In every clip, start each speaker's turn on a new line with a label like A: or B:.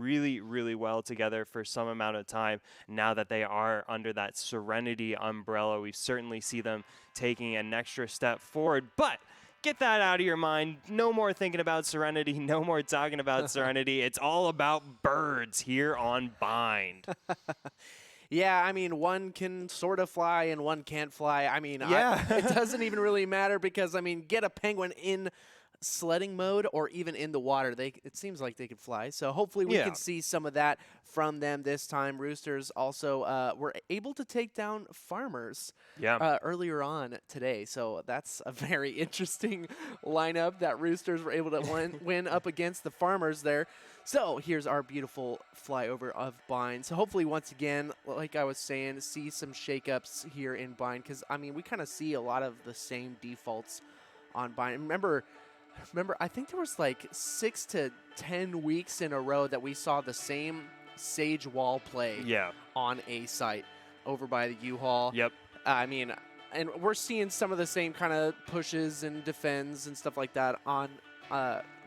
A: really, really well together for some amount of time. Now that they are under that Serenity umbrella, we certainly see them taking an extra step forward. But get that out of your mind. No more thinking about Serenity. No more talking about Serenity. It's all about birds here on Bind.
B: Yeah, I mean, one can sort of fly and one can't fly. I mean,
A: Yeah.
B: it doesn't even really matter because, I mean, get a penguin in sledding mode or even in the water. It seems like they can fly. So hopefully we can see some of that from them this time. Roosters also were able to take down Farmers earlier on today. So that's a very interesting lineup that Roosters were able to win up against the Farmers there. So here's our beautiful flyover of Bind. So hopefully, once again, like I was saying, see some shakeups here in Bind because, I mean, we kind of see a lot of the same defaults on Bind. Remember, I think there was like 6 to 10 weeks in a row that we saw the same Sage Wall play on a site over by the U-Haul.
A: Yep.
B: I mean, and we're seeing some of the same kind of pushes and defends and stuff like that on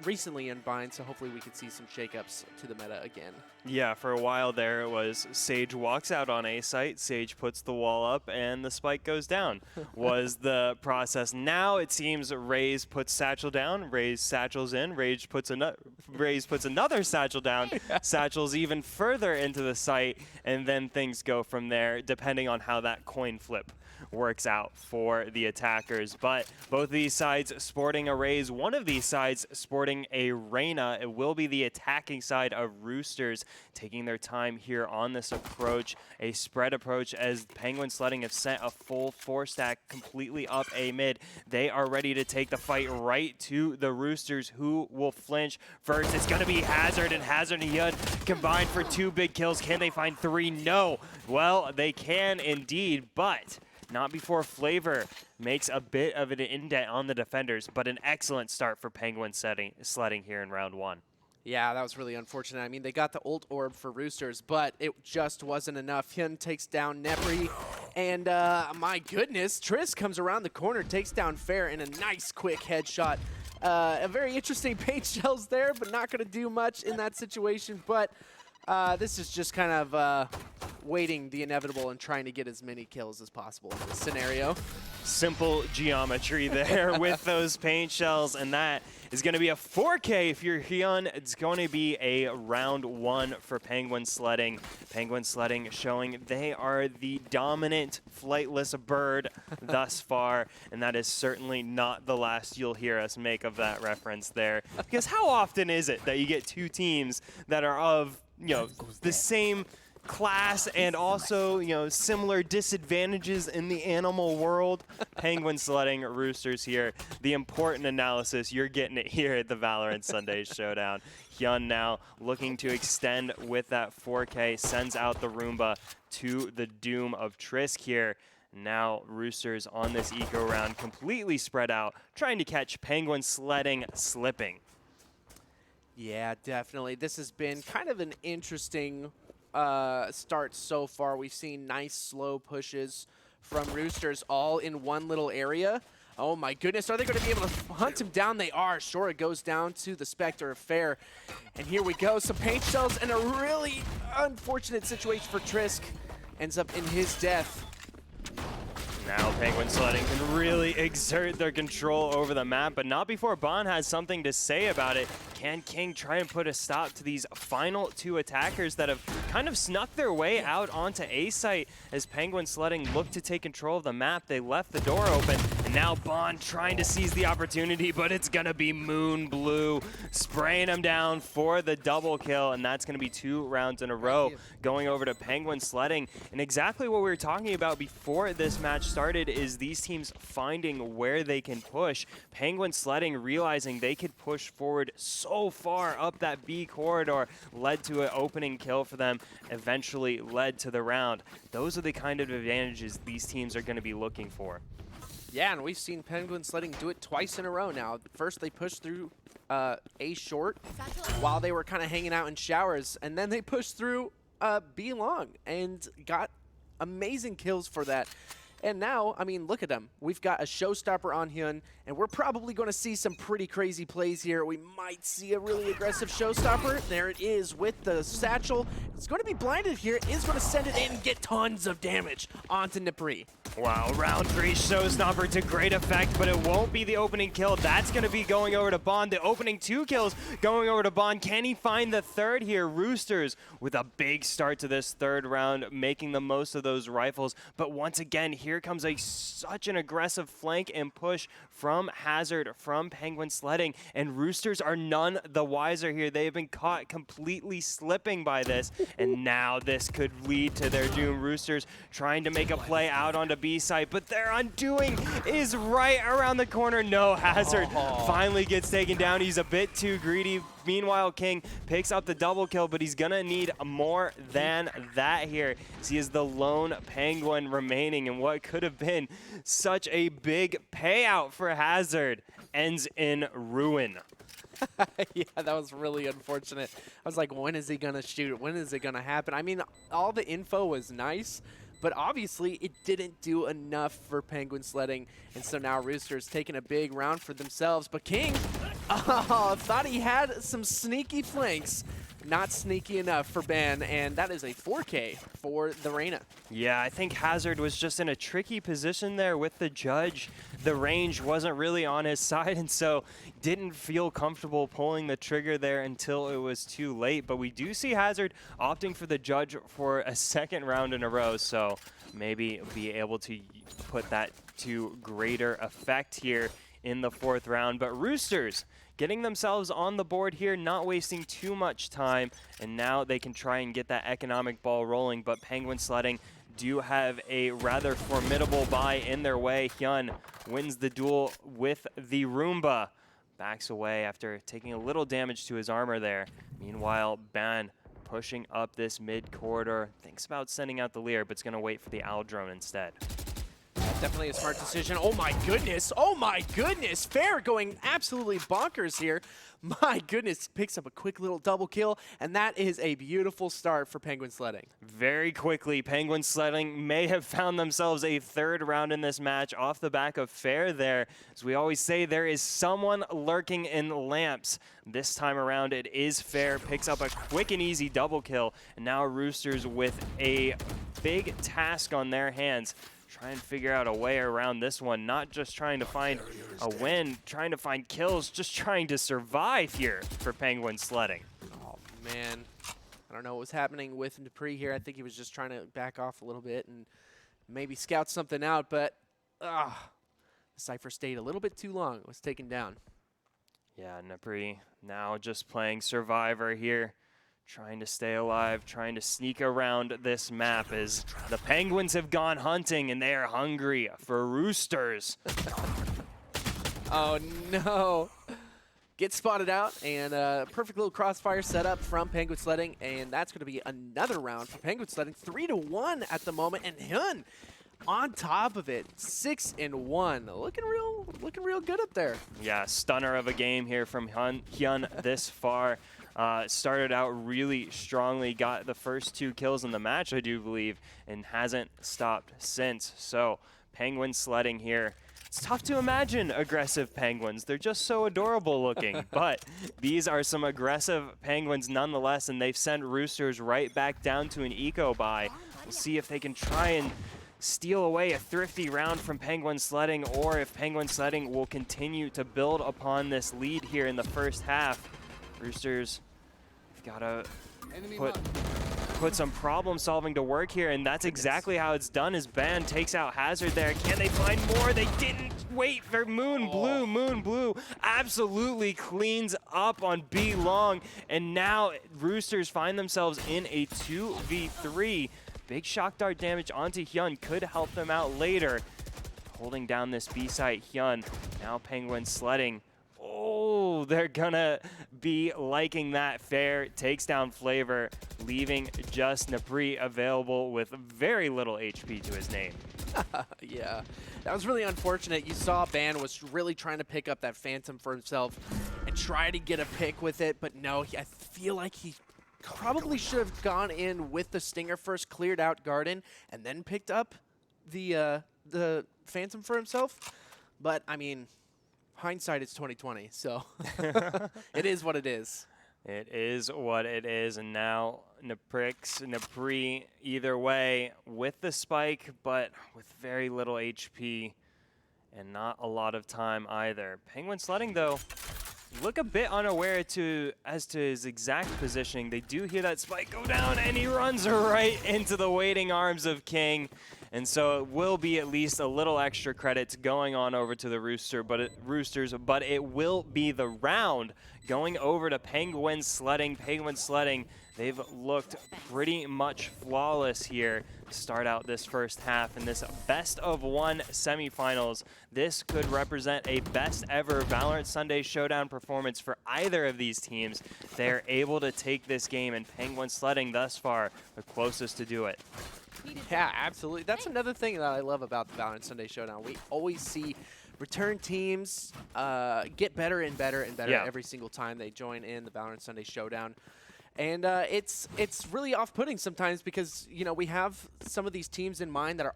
B: recently in Bind, so hopefully we can see some shakeups to the meta again.
A: Yeah, for a while there it was Sage walks out on A site, Sage puts the wall up, and the spike goes down was the process. Now it seems Raze puts Satchel down, Raze satchels in, Raze puts another Satchel down, Satchels even further into the site, and then things go from there depending on how that coin flip works out for the attackers. But both of these sides sporting a Raze, one of these sides sporting a Reyna. It will be the attacking side of Roosters taking their time here on this approach, a spread approach as Penguin Sledding have sent a full 4-stack completely up A mid. They are ready to take the fight right to the Roosters. Who will flinch first? It's going to be Hazard, and Hazard and Yud combined for 2 big kills. Can they find 3? No. Well, they can indeed, but not before Flavor makes a bit of an indent on the defenders, but an excellent start for Penguin Sledding here in round 1.
B: Yeah, that was really unfortunate. I mean, they got the ult orb for Roosters, but it just wasn't enough. Hyun takes down Nepri, and my goodness, Triss comes around the corner, takes down Fair in a nice quick headshot. A very interesting paint shells there, but not going to do much in that situation. But this is just kind of waiting the inevitable and trying to get as many kills as possible in this scenario.
A: Simple geometry there with those paint shells, and that is going to be a 4K if you're Hyun. It's going to be a round 1 for Penguin Sledding. Penguin Sledding showing they are the dominant flightless bird thus far, and that is certainly not the last you'll hear us make of that reference there. Because how often is it that you get 2 teams that are of, you know, the same class and also, you know, similar disadvantages in the animal world? Penguin Sledding, Roosters here. The important analysis, you're getting it here at the Valorant Sunday Showdown. Hyun now looking to extend with that 4K, sends out the Roomba to the doom of Trisk here. Now Roosters on this eco round completely spread out, trying to catch Penguin Sledding slipping.
B: Yeah, definitely. This has been kind of an interesting start so far. We've seen nice slow pushes from Roosters all in one little area. Oh my goodness, are they going to be able to hunt him down? They are. Sure, it goes down to the Spectre of Fair. And here we go, some paint shells and a really unfortunate situation for Trisk. Ends up in his death.
A: Now Penguin Sledding can really exert their control over the map, but not before Bond has something to say about it. Can King try and put a stop to these final 2 attackers that have kind of snuck their way out onto A site as Penguin Sledding looked to take control of the map? They left the door open, and now Bond trying to seize the opportunity, but it's going to be Moon Blue spraying him down for the double kill, and that's going to be 2 rounds in a row going over to Penguin Sledding. And exactly what we were talking about before this match started is these teams finding where they can push. Penguin Sledding realizing they could push forward so far up that B corridor, led to an opening kill for them, eventually led to the round. Those are the kind of advantages these teams are going to be looking for.
B: Yeah, and we've seen Penguin Sledding do it twice in a row now. First, they pushed through A short while they were kind of hanging out in showers, and then they pushed through B long and got amazing kills for that. And now, I mean, look at them. We've got a showstopper on Hyun, and we're probably going to see some pretty crazy plays here. We might see a really aggressive showstopper. There it is with the satchel. It's going to be blinded here. It is going to send it in and get tons of damage onto Napri.
A: Wow, round 3 showstopper to great effect, but it won't be the opening kill. That's going to be going over to Bond. The opening 2 kills going over to Bond. Can he find the third here? Roosters with a big start to this third round, making the most of those rifles. But once again, here comes such an aggressive flank and push from Hazard, from Penguin Sledding, and Roosters are none the wiser here. They have been caught completely slipping by this, and now this could lead to their doom. Roosters trying to make a play out onto B site, but their undoing is right around the corner. No, Hazard finally gets taken down. He's a bit too greedy. Meanwhile, King picks up the double kill, but he's gonna need more than that here, as he is the lone Penguin remaining, and what could have been such a big payout for Hazard ends in ruin.
B: Yeah, that was really unfortunate. I was like, when is he gonna shoot? When is it gonna happen? I mean, all the info was nice, but obviously it didn't do enough for Penguin Sledding, and so now Roosters taking a big round for themselves. But King, thought he had some sneaky flanks. Not sneaky enough for Ben, and that is a 4K for the Reyna.
A: Yeah, I think Hazard was just in a tricky position there with the judge. The range wasn't really on his side, and so didn't feel comfortable pulling the trigger there until it was too late. But we do see Hazard opting for the judge for a second round in a row, so maybe be able to put that to greater effect here in the 4th round. But Roosters getting themselves on the board here, not wasting too much time, and now they can try and get that economic ball rolling. But Penguin Sledding do have a rather formidable buy in their way. Hyun wins the duel with the Roomba. Backs away after taking a little damage to his armor there. Meanwhile, Ban pushing up this mid corridor. Thinks about sending out the Lear, but it's going to wait for the Owl drone instead.
B: Definitely a smart decision. Oh my goodness. Oh my goodness. Fair going absolutely bonkers here. My goodness. Picks up a quick little double kill, and that is a beautiful start for Penguin Sledding.
A: Very quickly, Penguin Sledding may have found themselves a 3rd round in this match off the back of Fair there. As we always say, there is someone lurking in lamps. This time around, it is Fair. Picks up a quick and easy double kill, and now Roosters with a big task on their hands. Try and figure out a way around this one, not just trying to find a win, trying to find kills, just trying to survive here for Penguin Sledding.
B: Oh, man. I don't know what was happening with Dupree here. I think he was just trying to back off a little bit and maybe scout something out, but the Cypher stayed a little bit too long. It was taken down.
A: Yeah, Dupree now just playing Survivor here. Trying to stay alive, trying to sneak around this map as the Penguins have gone hunting and they are hungry for Roosters.
B: Oh no. Get spotted out, and a perfect little crossfire setup from Penguin Sledding, and that's going to be another round for Penguin Sledding. 3-1 at the moment, and Hyun on top of it, 6-1. Looking real good up there.
A: Yeah, stunner of a game here from Hyun this far. Started out really strongly, got the first 2 kills in the match, I do believe, and hasn't stopped since. So, Penguin Sledding here. It's tough to imagine aggressive penguins. They're just so adorable looking. But these are some aggressive penguins nonetheless, and they've sent Roosters right back down to an eco buy. We'll see if they can try and steal away a thrifty round from Penguin Sledding, or if Penguin Sledding will continue to build upon this lead here in the first half. Roosters gotta put some problem solving to work here, and that's exactly how it's done as Ben takes out Hazard there. Can they find more? They didn't wait for Moon Blue. Moon Blue absolutely cleans up on B Long, and now Roosters find themselves in a 2v3. Big shock dart damage onto Hyun could help them out later. Holding down this B site, Hyun. Now Penguin Sledding. Oh, they're gonna be liking that. Fair takes down Flavor, leaving just Napri available with very little HP to his name.
B: Yeah, that was really unfortunate. You saw Ban was really trying to pick up that Phantom for himself and try to get a pick with it, but no, I feel like he probably should have gone in with the Stinger first, cleared out Garden, and then picked up the the Phantom for himself. But, I mean, hindsight is 2020, so it is what it is.
A: It is what it is, and now Napri, either way, with the spike, but with very little HP and not a lot of time either. Penguin Sledding, though, look a bit unaware as to his exact positioning. They do hear that spike go down, and he runs right into the waiting arms of King. And so it will be at least a little extra credits going on over to the Roosters, but it will be the round going over to Penguin Sledding. Penguin Sledding, they've looked pretty much flawless here to start out this first half in this best-of-1 semifinals. This could represent a best-ever Valorant Sunday Showdown performance for either of these teams. They're able to take this game, and Penguin Sledding thus far the closest to do it.
B: Yeah, absolutely. That's another thing that I love about the Valorant Sunday Showdown. We always see return teams get better and better and better every single time they join in the Valorant Sunday Showdown. And it's really off-putting sometimes because, you know, we have some of these teams in mind that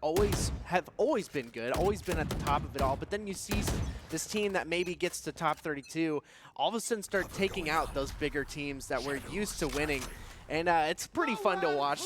B: have always been good, always been at the top of it all. But then you see this team that maybe gets to top 32 all of a sudden start taking out those bigger teams that we're used to winning. And it's pretty fun to watch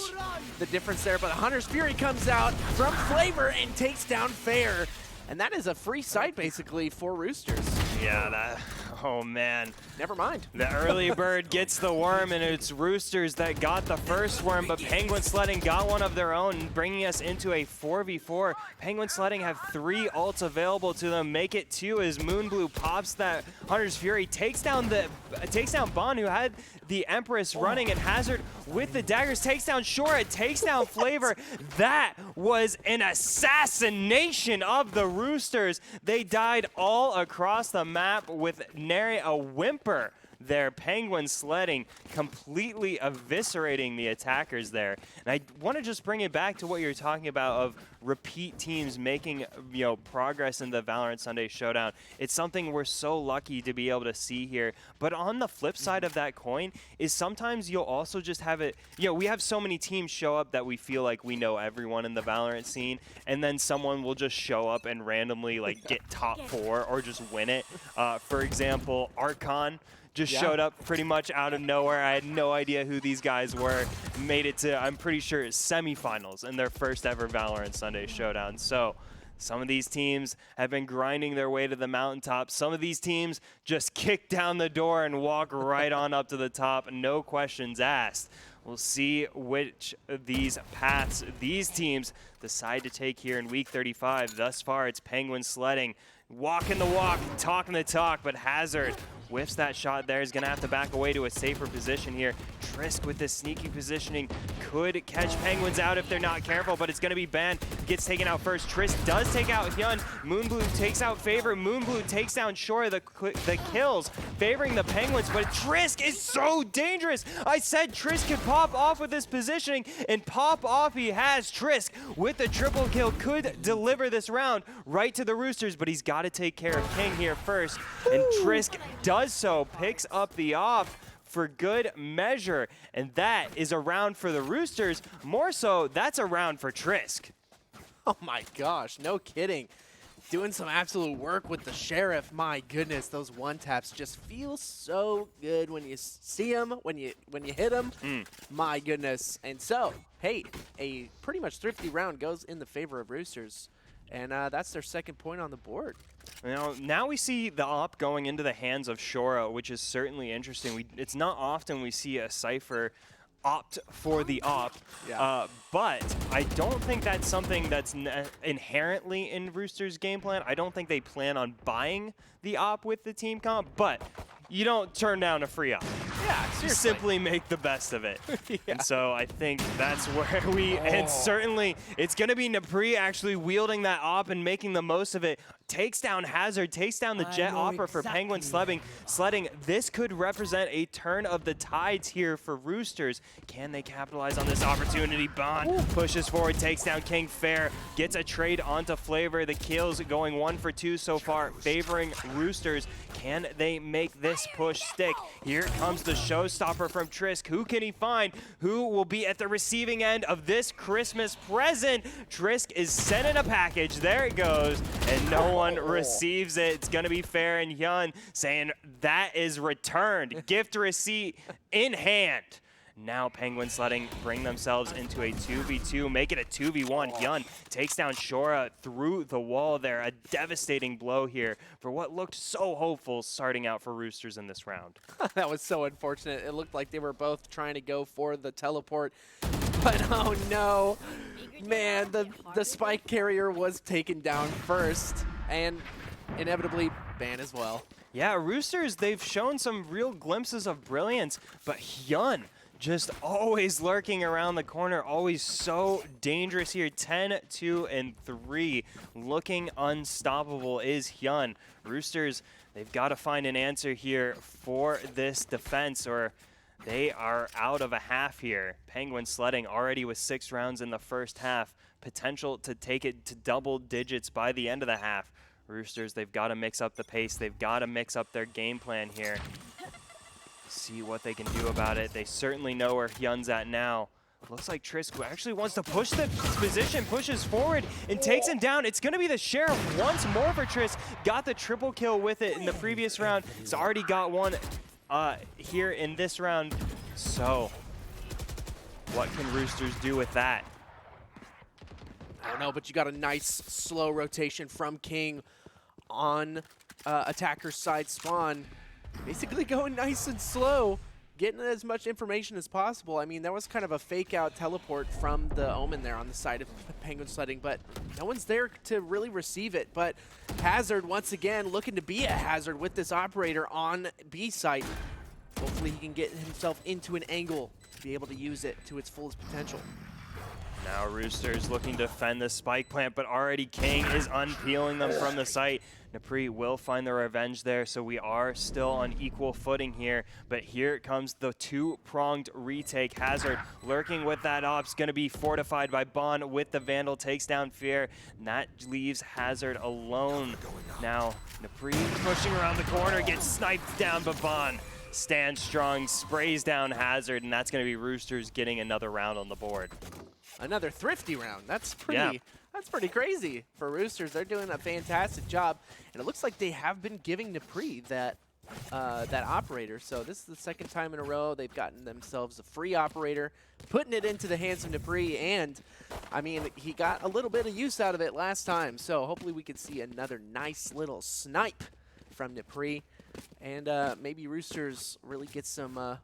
B: the difference there. But Hunter's Fury comes out from Flavor and takes down Fair. And that is a free site, basically, for Roosters.
A: Yeah, oh man.
B: Never mind.
A: The early bird gets the worm, and it's Roosters that got the first worm, but Penguin Sledding got one of their own, bringing us into a 4v4. Penguin Sledding have 3 ults available to them. Make it 2 as Moonblue pops that Hunter's Fury, takes down Bond, who had the Empress running, and Hazard with the daggers takes down Shora, takes down Flavor. That was an assassination of the Roosters. They died all across the map with nary a whimper there. Penguin Sledding completely eviscerating the attackers there. And I want to just bring it back to what you're talking about of repeat teams making, you know, progress in the Valorant Sunday Showdown. It's something we're so lucky to be able to see here. But on the flip side of that coin is sometimes you'll also just have it, you know, we have so many teams show up that we feel like we know everyone in the Valorant scene, and then someone will just show up and randomly like get top 4 or just win it. For example, Archon just showed up pretty much out of nowhere. I had no idea who these guys were. Made it to, I'm pretty sure, semifinals in their first ever Valorant Sunday Showdown. So some of these teams have been grinding their way to the mountaintop. Some of these teams just kick down the door and walk right on up to the top, no questions asked. We'll see which of these paths these teams decide to take here in week 35. Thus far, it's Penguin Sledding walking the walk, talking the talk, but Hazard whiffs that shot there. He's going to have to back away to a safer position here. Trisk with this sneaky positioning could catch Penguins out if they're not careful, but it's going to be banned. Gets taken out first. Trisk does take out Hyun. Moonblue takes out Favor. Moonblue takes down Shore, the kills, favoring the Penguins, but Trisk is so dangerous. I said Trisk could pop off with this positioning, and pop off he has. Trisk with the triple kill could deliver this round right to the Roosters, but he's got to take care of King here first, and Trisk does so, picks up the off for good measure, and that is a round for the Roosters. More so, that's a round for Trisk.
B: Oh my gosh, no kidding. Doing some absolute work with the Sheriff. My goodness, those one-taps just feel so good when you see them, when you hit them. My goodness. And so, hey, a pretty much thrifty round goes in the favor of Roosters, and that's their second point on the board.
A: You know, now we see the op going into the hands of Shora, which is certainly interesting. It's not often we see a Cypher opt for the op, but I don't think that's something that's inherently in Roosters' game plan. I don't think they plan on buying the op with the team comp, but you don't turn down a free op.
B: Yeah, seriously.
A: You simply make the best of it. And so I think that's where we, and certainly it's going to be Napri actually wielding that op and making the most of it. takes down Hazard, takes down the jet offer for Penguin Sledding. This could represent a turn of the tides here for Roosters. Can they capitalize on this opportunity? Bond pushes forward, takes down King Fair, gets a trade onto Flavor. The kills going 1 for 2 so far, favoring Roosters. Can they make this push stick? Here comes the showstopper from Trisk. Who can he find? Who will be at the receiving end of this Christmas present? Trisk is sending a package. There it goes, and no one receives it. It's going to be Fair, and Hyun saying that is returned. Gift receipt in hand. Now Penguin Sledding bring themselves into a 2v2, make it a 2v1. Hyun takes down Shora through the wall there. A devastating blow here for what looked so hopeful starting out for Roosters in this round.
B: That was so unfortunate. It looked like they were both trying to go for the teleport, but oh no. Man, the spike carrier was taken down first, and inevitably Ban as well.
A: Yeah, Roosters, they've shown some real glimpses of brilliance, but Hyun just always lurking around the corner, always so dangerous here. 10, 2, and 3, looking unstoppable is Hyun. Roosters, they've got to find an answer here for this defense, or they are out of a half here. Penguin Sledding already with 6 rounds in the first half. Potential to take it to double digits by the end of the half. Roosters, they've got to mix up the pace. They've got to mix up their game plan here. See what they can do about it. They certainly know where Hyun's at now. Looks like Trisk actually wants to push the position, pushes forward, and takes him down. It's going to be the Sheriff once more for Trisk. Got the triple kill with it in the previous round. He's already got one here in this round. So, what can Roosters do with that?
B: I don't know, but you got a nice slow rotation from King on attacker's side spawn. Basically going nice and slow, getting as much information as possible. I mean, that was kind of a fake out teleport from the Omen there on the side of Penguin Sledding, but no one's there to really receive it. But Hazard, once again, looking to be a hazard with this operator on B site. Hopefully he can get himself into an angle to be able to use it to its fullest potential.
A: Now Roosters looking to defend the spike plant, but already King is unpeeling them from the site. Napri will find the revenge there, so we are still on equal footing here. But here comes the 2-pronged retake. Hazard lurking with that ops, going to be fortified by Bond with the Vandal, takes down Fear, and that leaves Hazard alone. Now Napri pushing around the corner, gets sniped down, but Bond stands strong, sprays down Hazard, and that's going to be Roosters getting another round on the board.
B: Another thrifty round. That's pretty crazy for Roosters. They're doing a fantastic job, and it looks like they have been giving Napri that operator. So this is the second time in a row they've gotten themselves a free operator, putting it into the hands of Napri, and I mean, he got a little bit of use out of it last time. So hopefully we can see another nice little snipe from Napri, and maybe Roosters really get some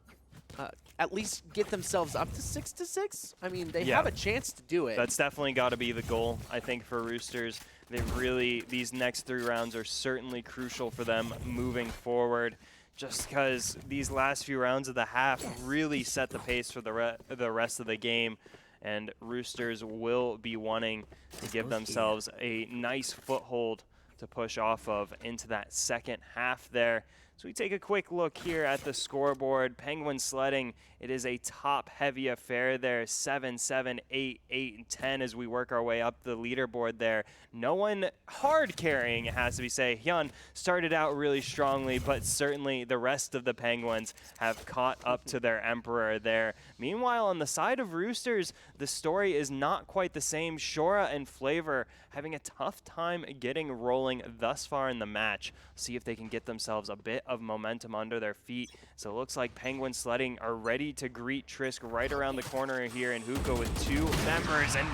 B: at least get themselves up to 6-6. I mean, they have a chance to do it.
A: That's definitely got to be the goal, I think, for Roosters. They really, these next 3 rounds are certainly crucial for them moving forward, just because these last few rounds of the half really set the pace for the rest of the game, and Roosters will be wanting to give themselves a nice foothold to push off of into that second half there. So we take a quick look here at the scoreboard. Penguin Sledding, it is a top-heavy affair there. 7, 7, 8, 8, and 10 as we work our way up the leaderboard there. No one hard carrying, it has to be said. Hyun started out really strongly, but certainly the rest of the Penguins have caught up to their Emperor there. Meanwhile, on the side of Roosters, the story is not quite the same. Shora and Flavor having a tough time getting rolling thus far in the match. See if they can get themselves a bit of momentum under their feet. So it looks like Penguin Sledding are ready to greet Trisk right around the corner here in Hookah with 2 members, and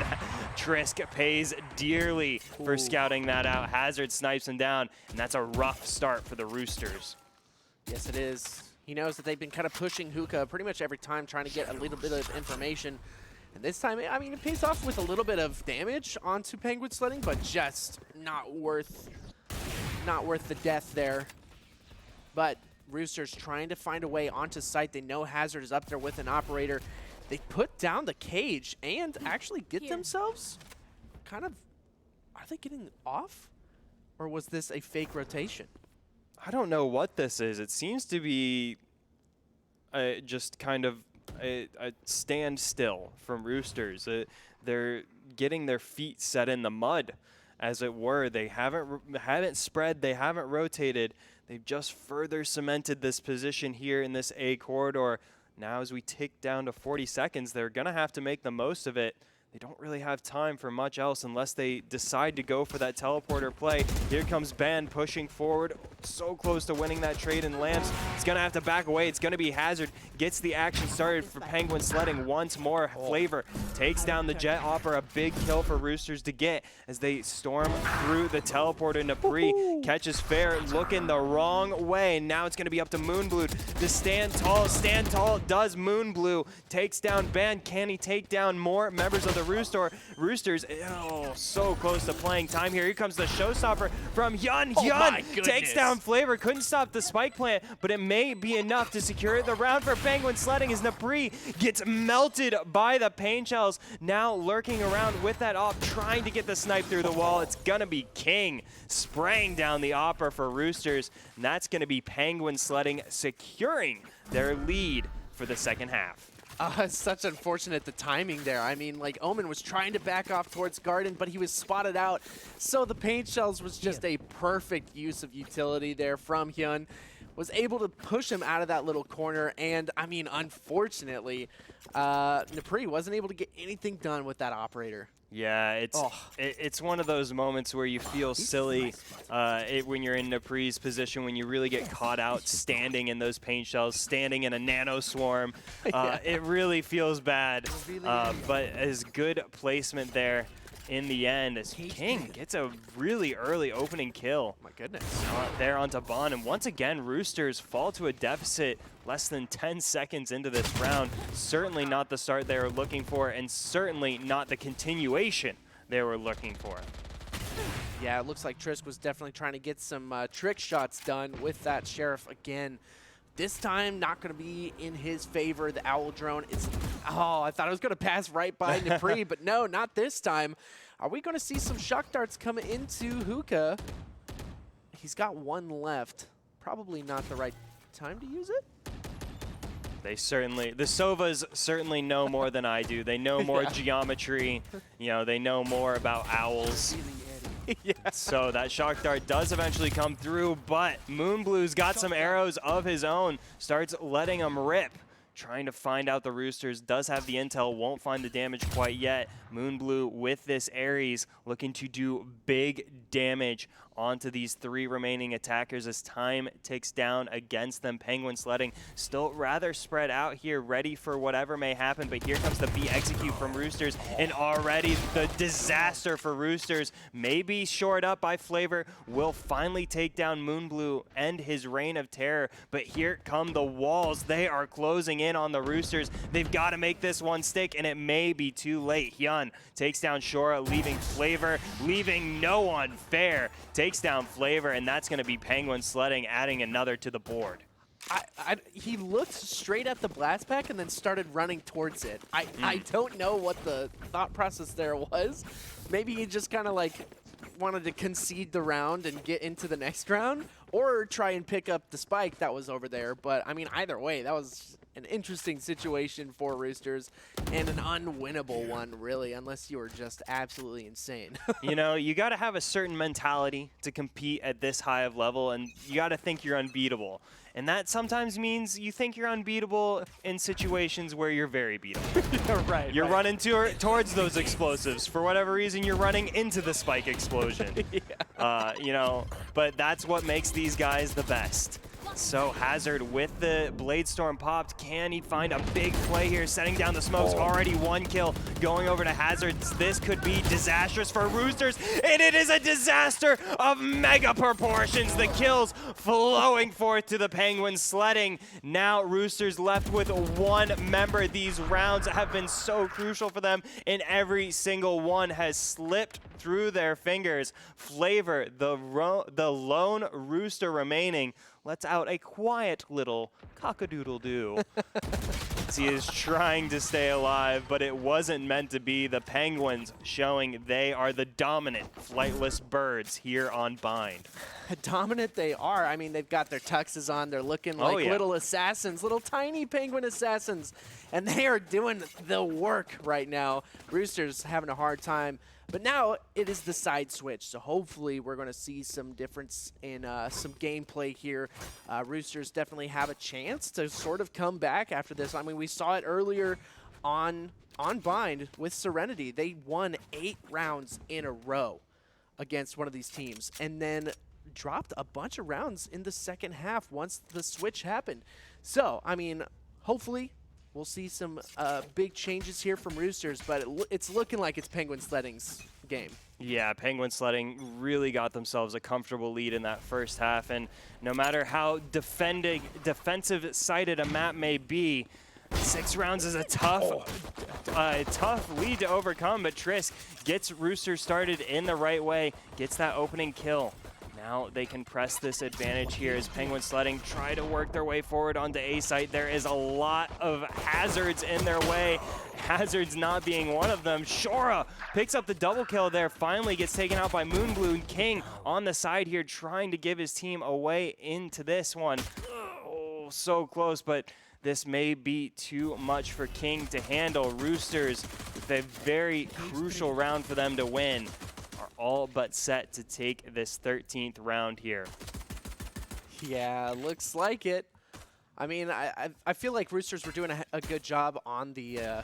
A: Trisk pays dearly for scouting that out. Hazard snipes him down, and that's a rough start for the Roosters.
B: Yes, it is. He knows that they've been kind of pushing Hookah pretty much every time, trying to get a little bit of information. And this time, I mean, it pays off with a little bit of damage onto Penguin Sledding, but just not worth the death there. But Roosters trying to find a way onto site. They know Hazard is up there with an operator. They put down the cage and actually get themselves kind of, are they getting off? Or was this a fake rotation?
A: I don't know what this is. It seems to be just kind of a standstill from Roosters. They're getting their feet set in the mud, as it were. They haven't spread. They haven't rotated. They've just further cemented this position here in this A corridor. Now as we tick down to 40 seconds, they're going to have to make the most of it. They don't really have time for much else unless they decide to go for that teleporter play. Here comes Ben pushing forward, so close to winning that trade and lands. He's going to have to back away. It's going to be Hazard. Gets the action started for Penguin Sledding once more. Flavor takes down the Jet Hopper. A big kill for Roosters to get as they storm through the teleporter. Napri catches Fair looking the wrong way. Now it's going to be up to Moonblue to stand tall. Stand tall does Moonblue. Takes down Ben. Can he take down more members of the Roosters? Oh, so close to playing time here. Here comes the showstopper from Hyun. Hyun takes down Flavor. Couldn't stop the spike plant, but it may be enough to secure the round for Penguin Sledding as Napri gets melted by the pain shells. Now lurking around with that op, trying to get the snipe through the wall. It's gonna be King spraying down the opera for Roosters, and that's gonna be Penguin Sledding securing their lead for the second half.
B: It's such unfortunate the timing there. I mean, like, Omen was trying to back off towards Garden, but he was spotted out. So the paint shells was just a perfect use of utility there from Hyun. Was able to push him out of that little corner. And, I mean, unfortunately, Napri wasn't able to get anything done with that operator.
A: Yeah, it's one of those moments where you feel silly when you're in Napri's position, when you really get caught out standing in those paint shells, standing in a nano swarm. It really feels bad, but as good placement there in the end as King gets a really early opening kill.
B: My goodness.
A: There onto Bond, and once again, Roosters fall to a deficit less than 10 seconds into this round. Certainly not the start they were looking for, and certainly not the continuation they were looking for.
B: Yeah, it looks like Trisk was definitely trying to get some trick shots done with that Sheriff again. This time, not going to be in his favor. The Owl Drone is... Oh, I thought I was going to pass right by Napri, but no, not this time. Are we going to see some shock darts come into Hookah? He's got one left. Probably not the right time to use it.
A: The Sovas certainly know more than I do. They know more geometry. You know, they know more about owls.
B: Yeah.
A: So that shock dart does eventually come through, but Moonblue's got some arrows of his own. Starts letting them rip. Trying to find out the Roosters. Does have the intel. Won't find the damage quite yet. Moonblue with this Ares looking to do big damage onto these three remaining attackers as time ticks down against them. Penguin Sledding still rather spread out here, ready for whatever may happen, but here comes the B execute from Roosters, and already the disaster for Roosters. Maybe shored up by Flavor, will finally take down Moonblue and his reign of terror, but here come the walls. They are closing in on the Roosters. They've got to make this one stick, and it may be too late. Hyun takes down Shora, leaving Flavor, leaving no one fair. Takes down Flavor, and that's going to be Penguin Sledding, adding another to the board.
B: He looked straight at the blast pack and then started running towards it. I don't know what the thought process there was. Maybe he just kind of like wanted to concede the round and get into the next round, or try and pick up the spike that was over there. But I mean, either way, that was an interesting situation for Roosters and an unwinnable one, really, unless you were just absolutely insane.
A: You know, you got to have a certain mentality to compete at this high of level, and you got to think you're unbeatable. And that sometimes means you think you're unbeatable in situations where you're very beatable.
B: Right.
A: You're running towards those explosives. For whatever reason, you're running into the spike explosion.
B: Yeah.
A: You know, but that's what makes these guys the best. So Hazard with the Blade Storm popped. Can he find a big play here? Setting down the smokes. Already one kill going over to Hazard. This could be disastrous for Roosters, and it is a disaster of mega proportions. The kills flowing forth to the Penguins Sledding. Now Roosters left with one member. These rounds have been so crucial for them, and every single one has slipped through their fingers. Flavor, the lone Rooster remaining, lets out a quiet little cock-a-doodle-doo. as he is trying to stay alive, but it wasn't meant to be. The Penguins showing they are the dominant flightless birds here on Bind.
B: Dominant they are. I mean, they've got their tuxes on. They're looking like little assassins, little tiny penguin assassins, and they are doing the work right now. Roosters having a hard time. But now it is the side switch, so hopefully we're going to see some difference in some gameplay here. Roosters definitely have a chance to sort of come back after this. I mean, we saw it earlier on Bind with Serenity. They won 8 rounds in a row against one of these teams, and then dropped a bunch of rounds in the second half once the switch happened. So, I mean, hopefully we'll see some big changes here from Roosters, but it's looking like it's Penguin Sledding's game.
A: Yeah, Penguin Sledding really got themselves a comfortable lead in that first half, and no matter how defensive-sided a map may be, 6 rounds is a tough lead to overcome, but Trisk gets Roosters started in the right way, gets that opening kill. Now they can press this advantage here as Penguin Sledding try to work their way forward onto A site. There is a lot of hazards in their way. Hazards not being one of them. Shora picks up the double kill there, finally gets taken out by Moonblue, and King on the side here trying to give his team a way into this one. Oh, so close, but this may be too much for King to handle. Roosters, with a very crucial round for them to win, all but set to take this 13th round here.
B: Yeah, looks like it. I mean, I feel like Roosters were doing a good job on the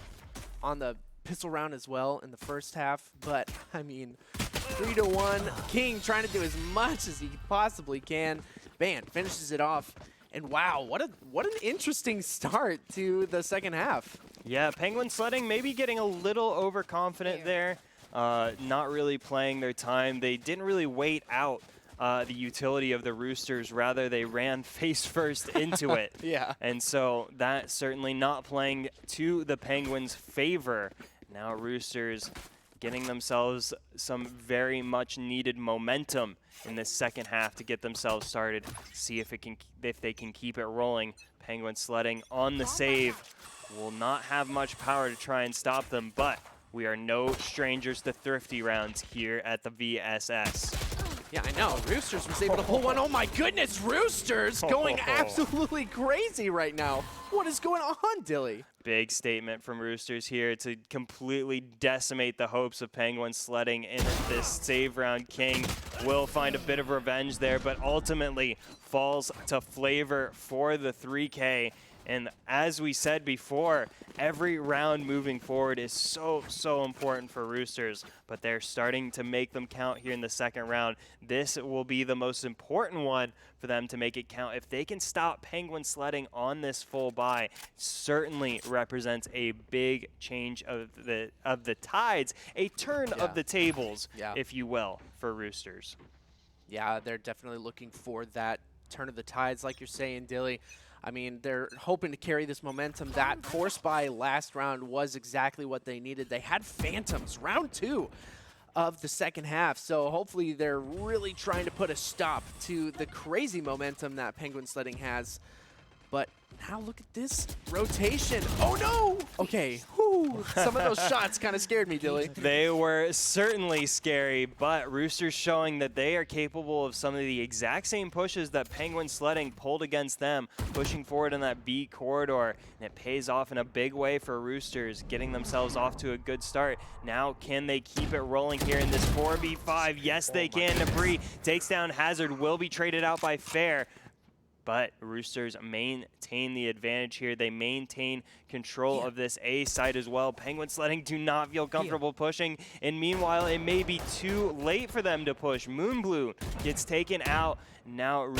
B: pistol round as well in the first half, but I mean, 3-1. King trying to do as much as he possibly can. Van finishes it off, and wow, what an interesting start to the second half.
A: Yeah, Penguin Sledding maybe getting a little overconfident there. Not really playing their time. They didn't really wait out the utility of the Roosters. Rather, they ran face first into it.
B: Yeah.
A: And so that certainly not playing to the Penguins' favor. Now Roosters getting themselves some very much needed momentum in this second half to get themselves started. See if they can keep it rolling. Penguin Sledding on the save. Will not have much power to try and stop them, but we are no strangers to thrifty rounds here at the VSS.
B: Yeah, I know. Roosters was able to pull one. Oh my goodness, Roosters going absolutely crazy right now. What is going on, Dilly?
A: Big statement from Roosters here to completely decimate the hopes of Penguin Sledding in this save round. King will find a bit of revenge there, but ultimately falls to Flavor for the 3K. And as we said before, every round moving forward is so important for Roosters, but they're starting to make them count here in the second round. This will be the most important one for them to make it count. If they can stop Penguin Sledding on this full buy, certainly represents a big change of the tides, a turn of the tables, if you will, for Roosters.
B: Yeah, they're definitely looking for that turn of the tides, like you're saying, Dilly. I mean, they're hoping to carry this momentum. That force buy last round was exactly what they needed. They had Phantoms, round 2 of the second half. So hopefully they're really trying to put a stop to the crazy momentum that Penguin Sledding has. But now look at this rotation. Oh no! Okay, whew. Some of those shots kind of scared me, Dilly.
A: They were certainly scary, but Roosters showing that they are capable of some of the exact same pushes that Penguin Sledding pulled against them, pushing forward in that B corridor, and it pays off in a big way for Roosters, getting themselves off to a good start. Now, can they keep it rolling here in this 4v5? Yes, they can. Nabri takes down Hazard, will be traded out by Fair. But Roosters maintain the advantage here. They maintain control of this A site as well. Penguin Sledding do not feel comfortable pushing. And meanwhile, it may be too late for them to push. Moonblue gets taken out. Now,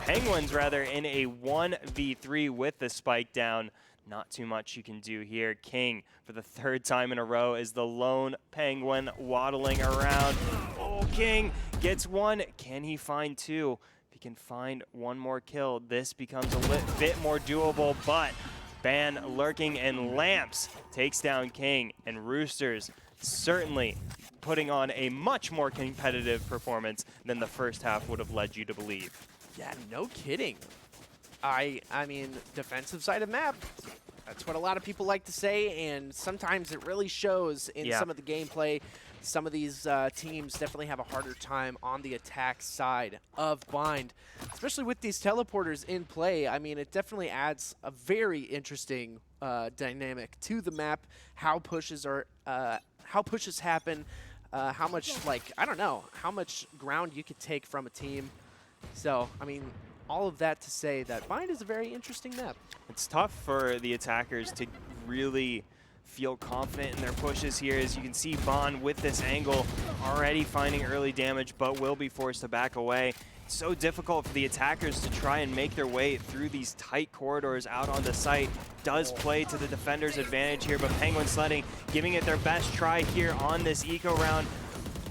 A: Penguins rather, in a 1v3 with the spike down. Not too much you can do here. King, for the 3rd time in a row, is the lone Penguin waddling around. Oh, King gets one. Can he find 2? He can find one more kill, this becomes a bit more doable, but Ban lurking and Lamps takes down King, and Roosters certainly putting on a much more competitive performance than the first half would have led you to believe.
B: Yeah, no kidding. I mean, defensive side of map, That's what a lot of people like to say, and sometimes it really shows in some of the gameplay. Some of these teams definitely have a harder time on the attack side of Bind, especially with these teleporters in play. I mean, it definitely adds a very interesting dynamic to the map. How pushes happen, how much, like, I don't know, how much ground you could take from a team. So, I mean, all of that to say that Bind is a very interesting map.
A: It's tough for the attackers to really feel confident in their pushes here. As you can see, Bond with this angle already finding early damage, but will be forced to back away. It's so difficult for the attackers to try and make their way through these tight corridors out on the site. Does play to the defender's advantage here, but Penguin Sledding giving it their best try here on this eco round.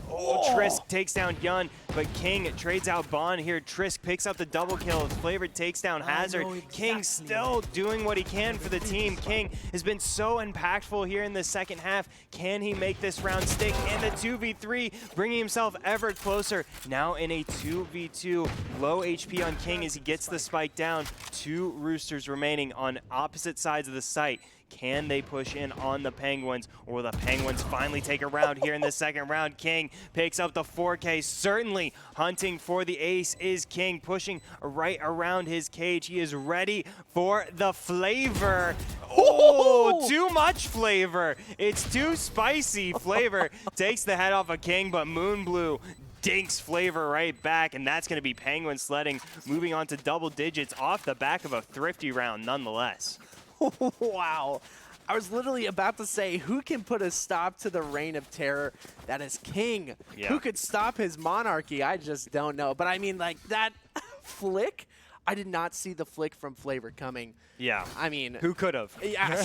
A: Trisk takes down Yun, but King trades out Bond here. Trisk picks up the double kill. Flavor takes down Hazard. King still doing what he can for the team. King has been so impactful here in the second half. Can he make this round stick? And the 2v3, bringing himself ever closer. Now in a 2v2, low HP on King as he gets the spike down. 2 Roosters remaining on opposite sides of the site. Can they push in on the Penguins, or will the Penguins finally take a round here in the second round? King picks up the 4K. Certainly hunting for the ace is King, pushing right around his cage. He is ready for the flavor. Oh, too much flavor. It's too spicy. Flavor takes the head off of King, but Moonblue dinks Flavor right back, and that's going to be Penguin Sledding moving on to double digits off the back of a thrifty round nonetheless.
B: Wow. I was literally about to say, who can put a stop to the reign of terror? That is King.
A: Yeah.
B: Who could stop his monarchy? I just don't know. But I mean, like, that flick, I did not see the flick from Flavor coming.
A: Yeah.
B: I mean,
A: who could have?
B: Yeah.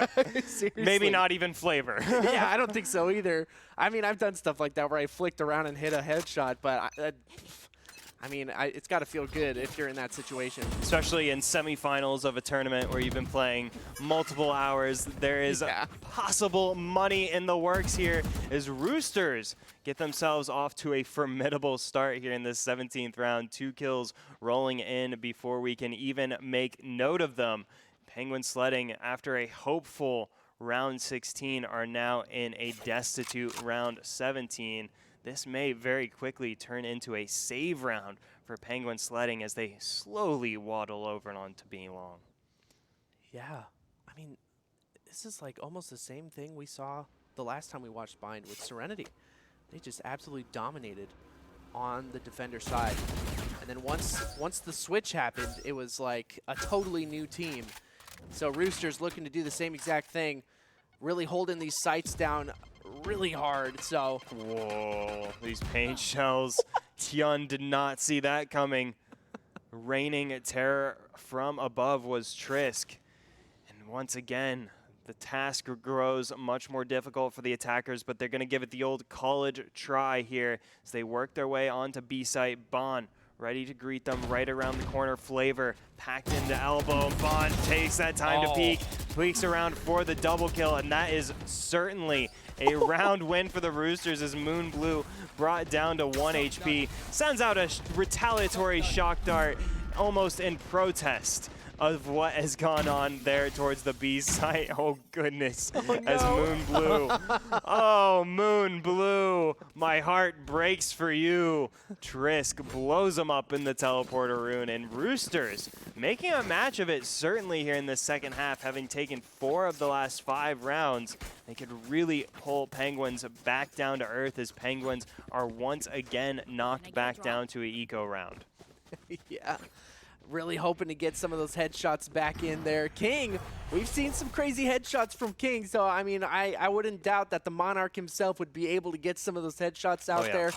B: Seriously.
A: Maybe not even Flavor.
B: Yeah, I don't think so either. I mean, I've done stuff like that where I flicked around and hit a headshot, but it's got to feel good if you're in that situation.
A: Especially in semifinals of a tournament where you've been playing multiple hours. There is possible money in the works here as Roosters get themselves off to a formidable start here in this 17th round. 2 kills rolling in before we can even make note of them. Penguin Sledding, after a hopeful round 16, are now in a destitute round 17. This may very quickly turn into a save round for Penguin Sledding as they slowly waddle over and onto B-Long.
B: Yeah. I mean, this is like almost the same thing we saw the last time we watched Bind with Serenity. They just absolutely dominated on the defender side. And then once the switch happened, it was like a totally new team. So Roosters looking to do the same exact thing, really holding these sights down really hard. So
A: whoa, these paint shells. Tian did not see that coming. Raining terror from above was Trisk. And once again, the task grows much more difficult for the attackers, but they're going to give it the old college try here as they work their way onto B site. Bond ready to greet them right around the corner. Flavor packed into elbow. Bond takes that time to peek, peeks around for the double kill, and that is certainly a round win for the Roosters as Moonblue brought down to 1 HP. Sends out a retaliatory shock dart almost in protest of what has gone on there towards the B site. Oh, goodness.
B: Oh, no.
A: As Moonblue. Oh, Moonblue. My heart breaks for you. Trisk blows him up in the teleporter rune. And Roosters making a match of it certainly here in the second half, having taken 4 of the last 5 rounds. They could really pull Penguins back down to earth as Penguins are once again knocked back down to an eco round.
B: Yeah. Really hoping to get some of those headshots back in there. King, we've seen some crazy headshots from King, so I mean, I wouldn't doubt that the Monarch himself would be able to get some of those headshots out there.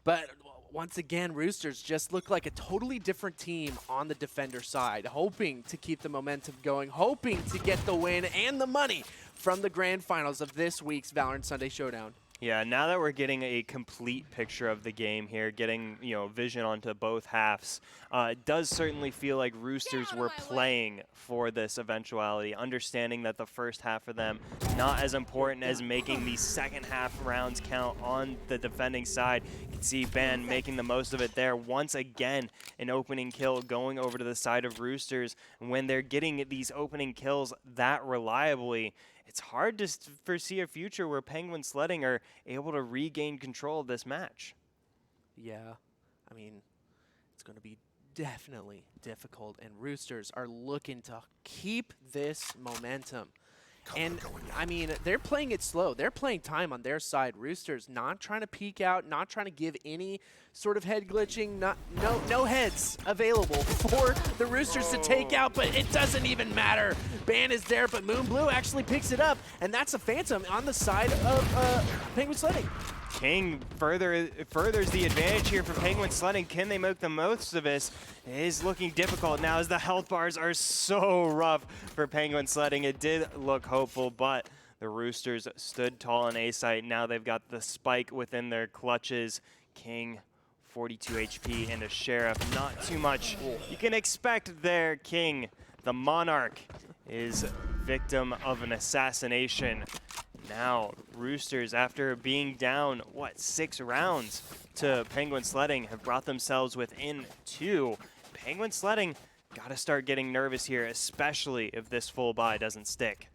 B: But once again, Roosters just look like a totally different team on the defender side, hoping to keep the momentum going, hoping to get the win and the money from the grand finals of this week's Valorant Sunday Showdown.
A: Yeah, now that we're getting a complete picture of the game here, getting, vision onto both halves, it does certainly feel like Roosters were playing for this eventuality, understanding that the first half for them not as important as making the second half rounds count on the defending side. You can see Ben making the most of it there. Once again, an opening kill going over to the side of Roosters. And when they're getting these opening kills that reliably, it's hard to foresee a future where Penguin Sledding are able to regain control of this match.
B: Yeah, I mean, it's going to be definitely difficult, and Roosters are looking to keep this momentum. And, I mean, they're playing it slow. They're playing time on their side. Roosters not trying to peek out, not trying to give any sort of head glitching. No heads available for the Roosters to take out, but it doesn't even matter. Ban is there, but Moonblue actually picks it up, and that's a Phantom on the side of Penguin Sledding.
A: King furthers the advantage here for Penguin Sledding. Can they make the most of this? It is looking difficult now as the health bars are so rough for Penguin Sledding. It did look hopeful, but the Roosters stood tall on A site. Now they've got the spike within their clutches. King, 42 HP, and a Sheriff. Not too much you can expect there. King, the Monarch, is victim of an assassination. Now, Roosters, after being down, 6 rounds to Penguin Sledding, have brought themselves within 2. Penguin Sledding got to start getting nervous here, especially if this full buy doesn't stick.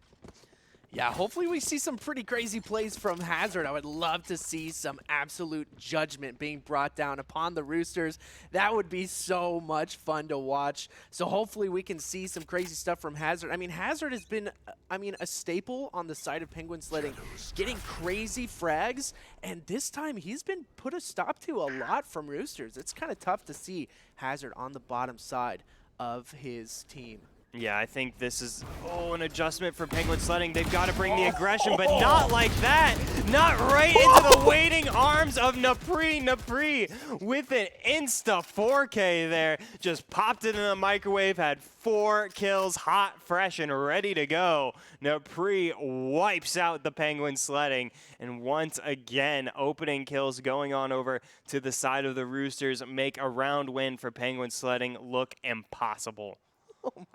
B: Yeah, hopefully we see some pretty crazy plays from Hazard. I would love to see some absolute judgment being brought down upon the Roosters. That would be so much fun to watch. So hopefully we can see some crazy stuff from Hazard. I mean, Hazard has been, a staple on the side of Penguin Sledding, getting crazy frags, and this time he's been put a stop to a lot from Roosters. It's kind of tough to see Hazard on the bottom side of his team.
A: Yeah, I think this is, an adjustment for Penguin Sledding. They've got to bring the aggression, but not like that. Not right into the waiting arms of Napri. Napri with an Insta 4K there. Just popped it in the microwave, had 4 kills, hot, fresh, and ready to go. Napri wipes out the Penguin Sledding. And once again, opening kills going on over to the side of the Roosters make a round win for Penguin Sledding look impossible.
B: Oh my gosh.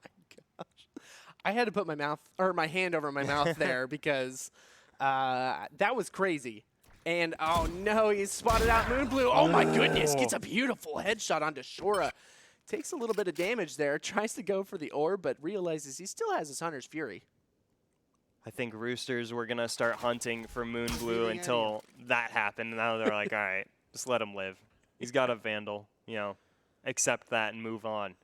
B: I had to put my hand over my mouth there because that was crazy. And oh no, he's spotted out Moonblue. Oh my goodness, gets a beautiful headshot onto Shora. Takes a little bit of damage there, tries to go for the orb, but realizes he still has his Hunter's Fury.
A: I think Roosters were going to start hunting for Moonblue until that happened. Now they're like, all right, just let him live. He's got a Vandal, accept that and move on.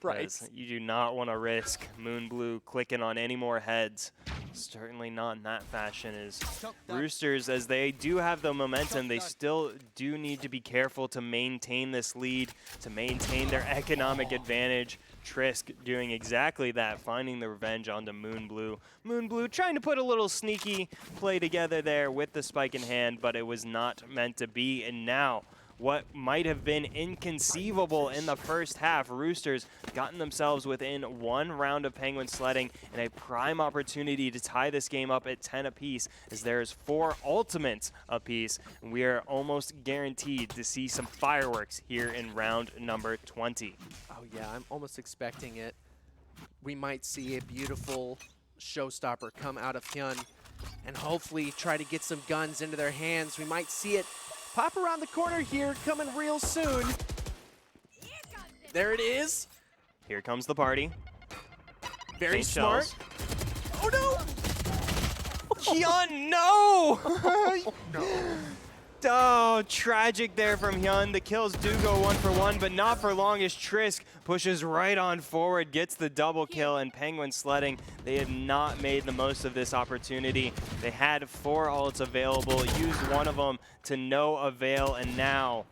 B: Right.
A: You do not want to risk Moonblue clicking on any more heads. Certainly not in that fashion. As Roosters, as they do have the momentum, they still do need to be careful to maintain this lead, to maintain their economic advantage. Trisk doing exactly that, finding the revenge onto Moonblue. Moonblue trying to put a little sneaky play together there with the spike in hand, but it was not meant to be. And now, what might have been inconceivable in the first half, Roosters gotten themselves within 1 round of Penguin Sledding and a prime opportunity to tie this game up at 10 apiece, as there's 4 ultimates apiece. And we are almost guaranteed to see some fireworks here in round number 20.
B: Oh yeah, I'm almost expecting it. We might see a beautiful showstopper come out of Hyun and hopefully try to get some guns into their hands. We might see it pop around the corner here, coming real soon. There it is.
A: Here comes the party.
B: Very smart. Oh no!
A: Hyun, no! Oh, tragic there from Hyun. The kills do go 1 for 1, but not for long as Trisk pushes right on forward, gets the double kill, and Penguin Sledding, they have not made the most of this opportunity. They had 4 ults available, used one of them to no avail, and now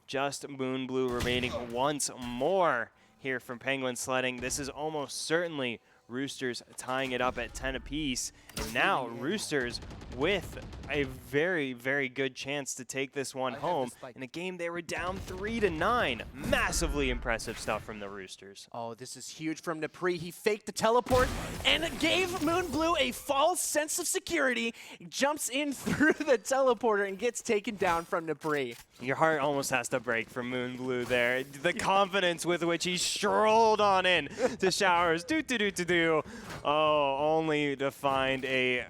A: just Moonblue remaining once more here from Penguin Sledding. This is almost certainly Roosters tying it up at 10 apiece, and now Roosters with a very, very good chance to take this one home. In a game they were down 3-9. Massively impressive stuff from the Roosters.
B: Oh, this is huge from Napri. He faked the teleport and gave Moon Blue a false sense of security. Jumps in through the teleporter and gets taken down from Napri.
A: Your heart almost has to break for Moon Blue there. The confidence with which he strolled on in to showers. Oh, only to find a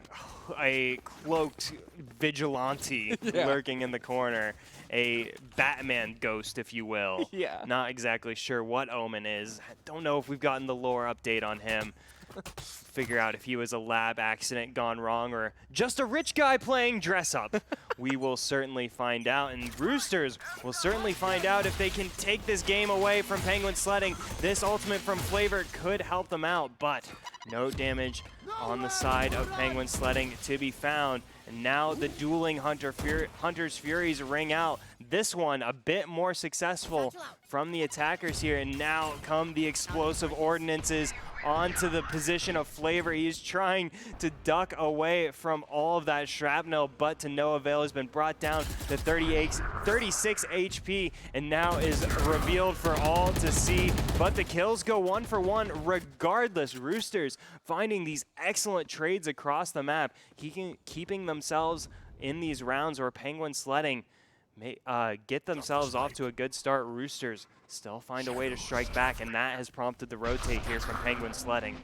A: cloaked vigilante lurking in the corner. A Batman ghost, if you will.
B: Yeah.
A: Not exactly sure what Omen is. Don't know if we've gotten the lore update on him. Figure out if he was a lab accident gone wrong or just a rich guy playing dress up. We will certainly find out, and Roosters will certainly find out if they can take this game away from Penguin Sledding. This ultimate from Flavor could help them out, but no damage on the side of Penguin Sledding to be found. And now the dueling Hunter's Furies ring out. This one a bit more successful from the attackers here, and now come the explosive ordinances onto the position of Flavor. He's trying to duck away from all of that shrapnel, but to no avail. Has been brought down to 36 HP, and now is revealed for all to see. But the kills go 1 for 1 regardless. Roosters finding these excellent trades across the map, keeping themselves in these rounds where Penguin Sledding may get themselves off to a good start. Roosters still find a way to strike back, and that has prompted the rotate here from Penguin Sledding.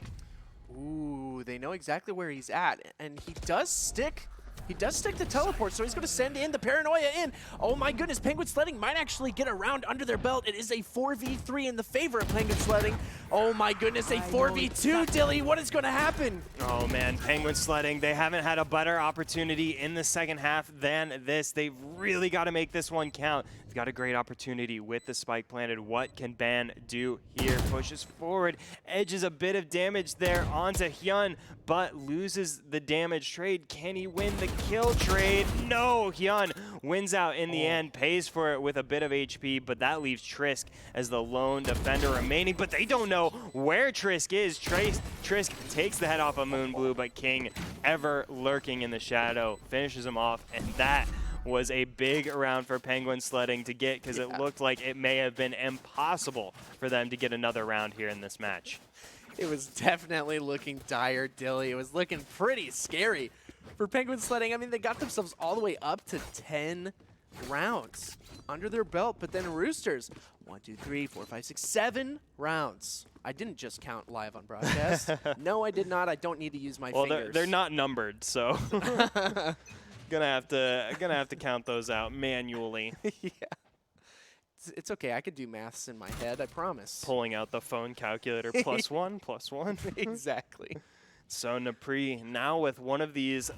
B: Ooh, they know exactly where he's at, and he does stick the teleport, so he's going to send in the Paranoia in. Oh my goodness, Penguin Sledding might actually get a round under their belt. It is a 4v3 in the favor of Penguin Sledding. Oh my goodness, a 4v2, Dilly. What is going to happen?
A: Oh man, Penguin Sledding, they haven't had a better opportunity in the second half than this. They've really got to make this one count. They've got a great opportunity with the spike planted. What can Ban do here? Pushes forward, edges a bit of damage there onto Hyun, but loses the damage trade. Can he win the kill trade? No, Hyun wins out in the end, pays for it with a bit of HP, but that leaves Trisk as the lone defender remaining, but they don't know where Trisk is. Trisk takes the head off of Moon Blue, but King, ever lurking in the shadow, finishes him off, and that was a big round for Penguin Sledding to get, because it looked like it may have been impossible for them to get another round here in this match.
B: It was definitely looking dire, Dilly. It was looking pretty scary for Penguin Sledding. I mean, they got themselves all the way up to 10 rounds under their belt, but then Roosters, 1, 2, 3, 4, 5, 6, 7 rounds. I didn't just count live on broadcast. No, I did not. I don't need to use my fingers.
A: Well, they're not numbered, so gonna have to count those out manually.
B: Yeah. It's okay. I could do maths in my head, I promise.
A: Pulling out the phone calculator, +1, +1.
B: Exactly.
A: So Napri now with one of these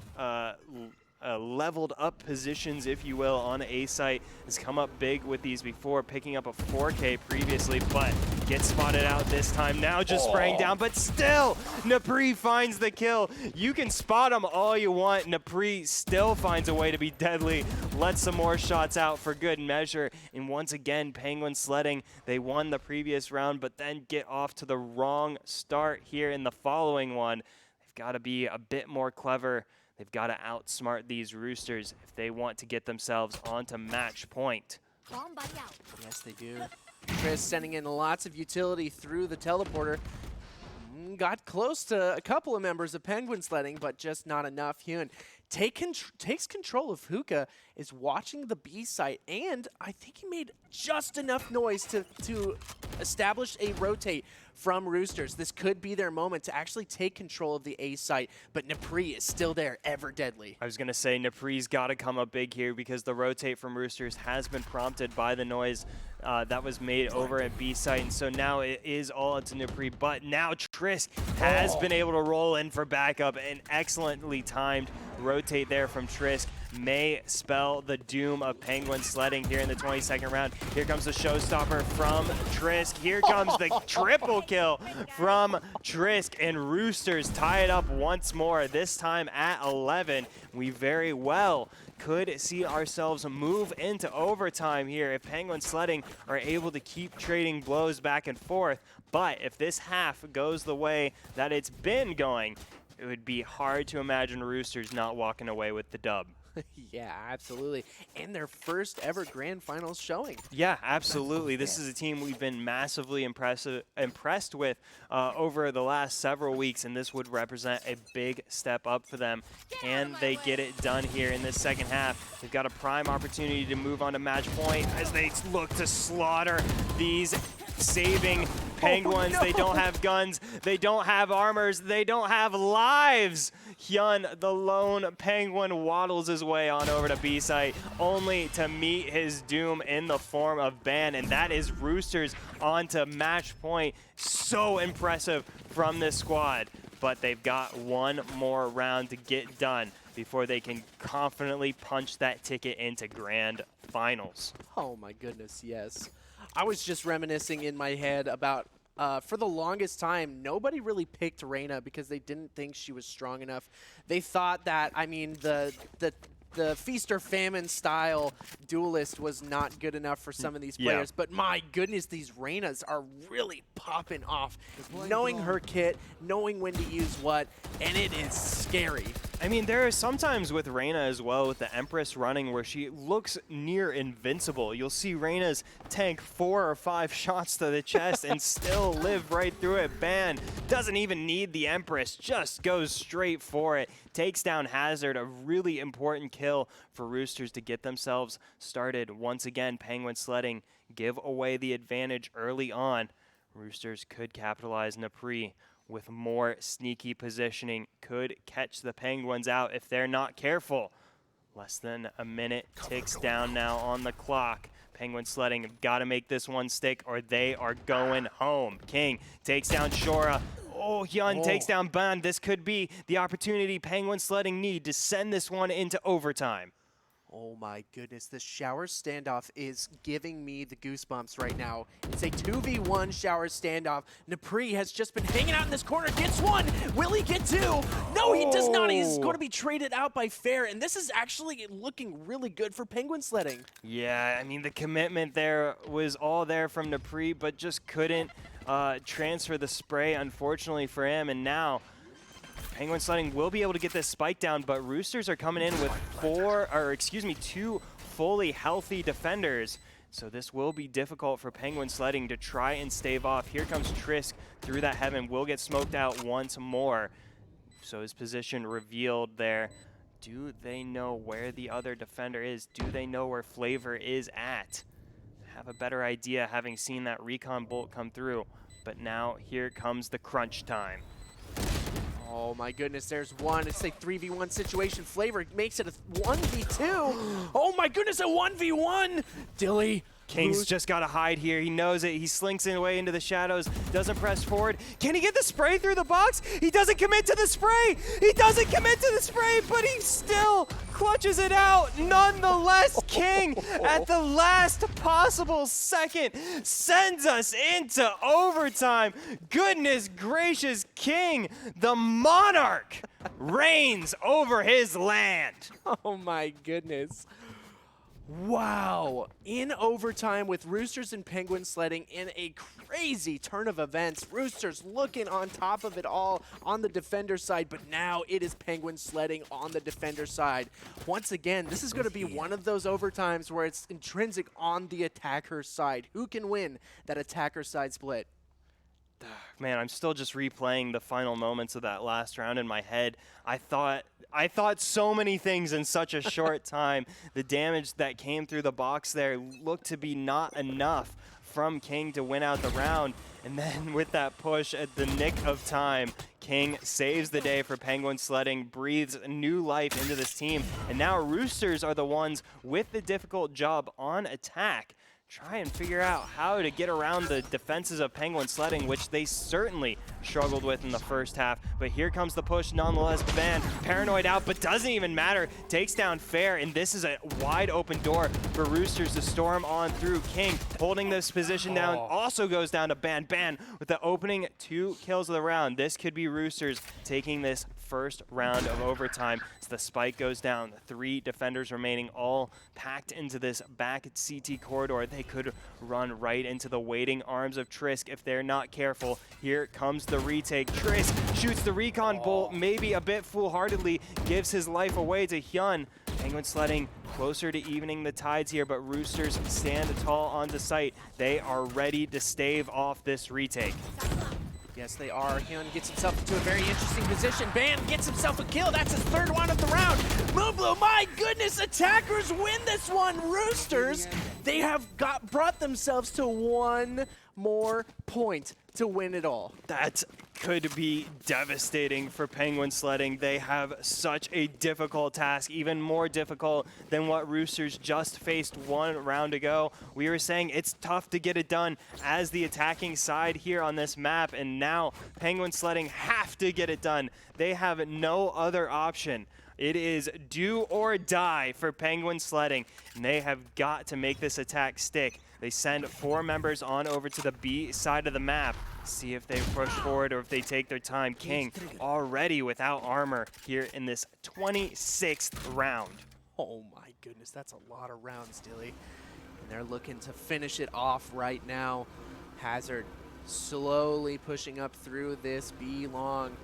A: leveled up positions, if you will, on A site, has come up big with these before, picking up a 4K previously, but gets spotted out this time. Now just spraying down, but still Napri finds the kill. You can spot him all you want. Napri still finds a way to be deadly, lets some more shots out for good measure. And once again, Penguin Sledding, they won the previous round, but then get off to the wrong start here in the following one. They've got to be a bit more clever. They've got to outsmart these Roosters if they want to get themselves onto match point.
B: Yes, they do. Chris sending in lots of utility through the teleporter. Got close to a couple of members of Penguin Sledding, but just not enough. Hyun takes control of Hookah, is watching the B site, and I think he made just enough noise to establish a rotate from Roosters. This could be their moment to actually take control of the A site, but Napri is still there, ever deadly.
A: I was going to say Napri's got to come up big here because the rotate from Roosters has been prompted by the noise that was made over at B site, and so now it is all into Napri, but now Trisk has been able to roll in for backup. An excellently timed rotate there from Trisk may spell the doom of Penguin Sledding here in the 22nd round. Here comes the showstopper from Trisk. Here comes the triple kill from Trisk, and Roosters tie it up once more, this time at 11. We very well could see ourselves move into overtime here if Penguin Sledding are able to keep trading blows back and forth. But if this half goes the way that it's been going, it would be hard to imagine Roosters not walking away with the dub.
B: Yeah, absolutely. And their first ever grand finals showing.
A: Yeah, absolutely. This is a team we've been massively impressed with over the last several weeks, and this would represent a big step up for them. Can they get it done here in this second half? They've got a prime opportunity to move on to match point as they look to slaughter these saving Penguins.
B: Oh, no.
A: They don't have guns, they don't have armors, they don't have lives. Hyun, the lone Penguin, waddles his way on over to B site, only to meet his doom in the form of ban, and that is Roosters onto match point. So impressive from this squad, but they've got one more round to get done before they can confidently punch that ticket into grand finals.
B: Oh my goodness, yes. I was just reminiscing in my head about for the longest time, nobody really picked Reyna because they didn't think she was strong enough. They thought that, I mean, the feast or famine style duelist was not good enough for some of these players. But my goodness, these Reynas are really popping off. Knowing her kit, knowing when to use what, and it is scary.
A: I mean, there are sometimes with Reyna as well, with the Empress running, where she looks near invincible. You'll see Reyna's tank 4 or 5 shots to the chest and still live right through it. Ban doesn't even need the Empress, just goes straight for it. Takes down Hazard, a really important kill for Roosters to get themselves started. Once again, Penguin Sledding give away the advantage early on. Roosters could capitalize. Napri with more sneaky positioning could catch the Penguins out if they're not careful. Less than a minute ticks down now on the clock. Penguin Sledding have got to make this one stick or they are going home. King takes down Shora. Oh, Hyun takes down Ban. This could be the opportunity Penguin Sledding need to send this one into overtime.
B: Oh my goodness, this shower standoff is giving me the goosebumps right now. It's a 2v1 shower standoff. Napri has just been hanging out in this corner, gets one. Will he get two? No, he does not. He's going to be traded out by Fair, and this is actually looking really good for Penguin Sledding.
A: Yeah, I mean, the commitment there was all there from Napri, but just couldn't transfer the spray, unfortunately for him, and now Penguin Sledding will be able to get this spike down, but Roosters are coming in with two fully healthy defenders. So this will be difficult for Penguin Sledding to try and stave off. Here comes Trisk through that heaven, will get smoked out once more. So his position revealed there. Do they know where the other defender is? Do they know where Flavor is at? Have a better idea having seen that recon bolt come through. But now here comes the crunch time.
B: Oh my goodness, there's one. It's a 3v1 situation. Flavor makes it a 1v2. Oh my goodness, a 1v1. Dilly.
A: King's just got to hide here. He knows it. He slinks away into the shadows, doesn't press forward. Can he get the spray through the box? He doesn't commit to the spray. He doesn't commit to the spray, but he still clutches it out. Nonetheless, King, at the last possible second, sends us into overtime. Goodness gracious, King, the monarch, reigns over his land.
B: Oh my goodness. Wow. In overtime with Roosters and Penguin Sledding in a crazy turn of events. Roosters looking on top of it all on the defender side, but now it is Penguin Sledding on the defender side. Once again, this is going to be one of those overtimes where it's intrinsic on the attacker side. Who can win that attacker side split?
A: Man, I'm still just replaying the final moments of that last round in my head. I thought so many things in such a short time. The damage that came through the box there looked to be not enough from King to win out the round. And then with that push at the nick of time, King saves the day for Penguin Sledding, breathes new life into this team. And now Roosters are the ones with the difficult job on attack. Try and figure out how to get around the defenses of Penguin Sledding, which they certainly struggled with in the first half. But here comes the push nonetheless. Van, paranoid out, but doesn't even matter. Takes down Fair, and this is a wide open door for Roosters to storm on through. King holding this position down, also goes down to Ban. Ban with the opening 2 kills of the round. This could be Roosters taking this first round of overtime. As the spike goes down, 3 defenders remaining, all packed into this back CT corridor. They could run right into the waiting arms of Trisk if they're not careful. Here comes the retake. Trisk shoots the recon bolt, maybe a bit foolhardily, gives his life away to Hyun. Penguin Sledding closer to evening the tides here, but Roosters stand tall on the site. They are ready to stave off this retake.
B: Yes, they are. Hyun gets himself into a very interesting position. Ban gets himself a kill. That's his 3rd one of the round. Moonblue, my goodness, attackers win this one. Roosters, they have brought themselves to 1 more point to win it all.
A: That could be devastating for Penguin Sledding. They have such a difficult task, even more difficult than what Roosters just faced 1 round ago. We were saying it's tough to get it done as the attacking side here on this map, and now Penguin Sledding have to get it done. They have no other option. It is do or die for Penguin Sledding, and they have got to make this attack stick. They send 4 members on over to the B side of the map. See if they push forward or if they take their time. King already without armor here in this 26th round.
B: Oh my goodness, that's a lot of rounds, Dilly. And they're looking to finish it off right now. Hazard slowly pushing up through this B long.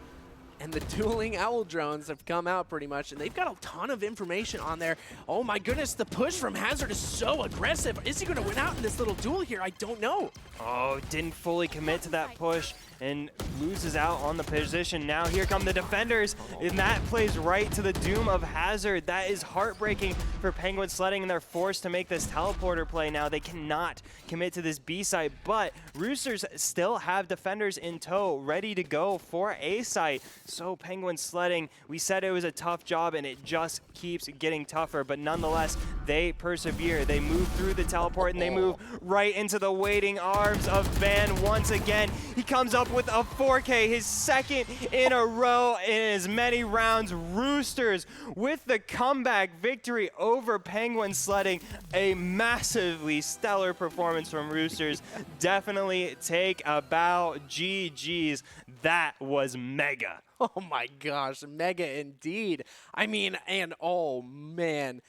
B: And the dueling owl drones have come out pretty much, and they've got a ton of information on there. Oh my goodness, the push from Hazard is so aggressive. Is he going to win out in this little duel here? I don't know.
A: Oh, didn't fully commit to that push and loses out on the position. Now here come the defenders, and that plays right to the doom of Hazard. That is heartbreaking for Penguin Sledding, and they're forced to make this teleporter play now. They cannot commit to this B site, but Roosters still have defenders in tow, ready to go for A site. So Penguin Sledding, we said it was a tough job, and it just keeps getting tougher, but nonetheless, they persevere. They move through the teleport, and they move right into the waiting arms of Van once again. He comes up with a 4K, his 2nd in a row in as many rounds. Roosters with the comeback victory over Penguin Sledding. A massively stellar performance from Roosters. Definitely take a bow. GG's. That was mega.
B: Oh my gosh, mega indeed. I mean, and oh man.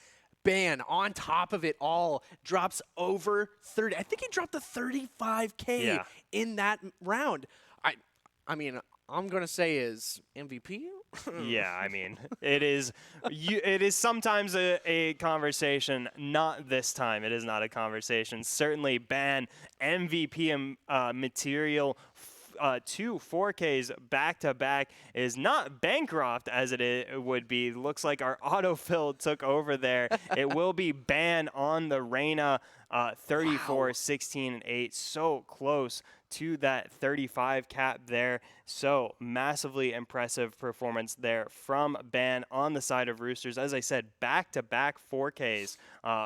B: Ban on top of it all drops over 30. I think he dropped a 35K in that round. I mean, I'm gonna say is MVP.
A: Yeah, I mean, it is sometimes a conversation. Not this time. It is not a conversation. Certainly, Ban MVP material. 2 4Ks back-to-back is not Bancroft as it would be. Looks like our autofill took over there. It will be Ban on the Reyna, 34, 16, and 8. So close to that 35 cap there. So massively impressive performance there from Ban on the side of Roosters. As I said, back-to-back 4Ks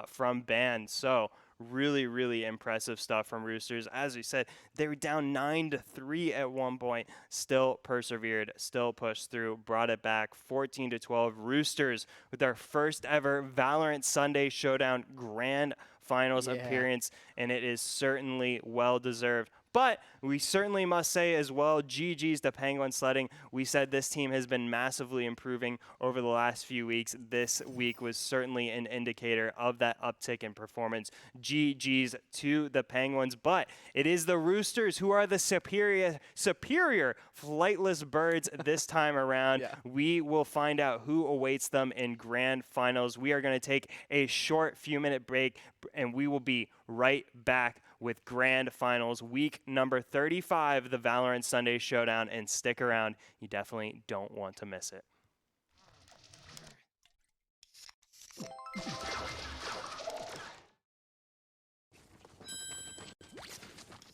A: from Ban. So really, really impressive stuff from Roosters. As we said, they were down 9-3 at one point, still persevered, still pushed through, brought it back 14-12. Roosters with their first ever Valorant Sunday Showdown Grand Finals appearance, and it is certainly well-deserved. But we certainly must say as well, GG's to Penguin Sledding. We said this team has been massively improving over the last few weeks. This week was certainly an indicator of that uptick in performance. GG's to the Penguins, but it is the Roosters who are the superior flightless birds this time around. We will find out who awaits them in grand finals. We are going to take a short few-minute break, and we will be right back with grand finals, week number 35 of the Valorant Sunday Showdown, and stick around. You definitely don't want to miss it.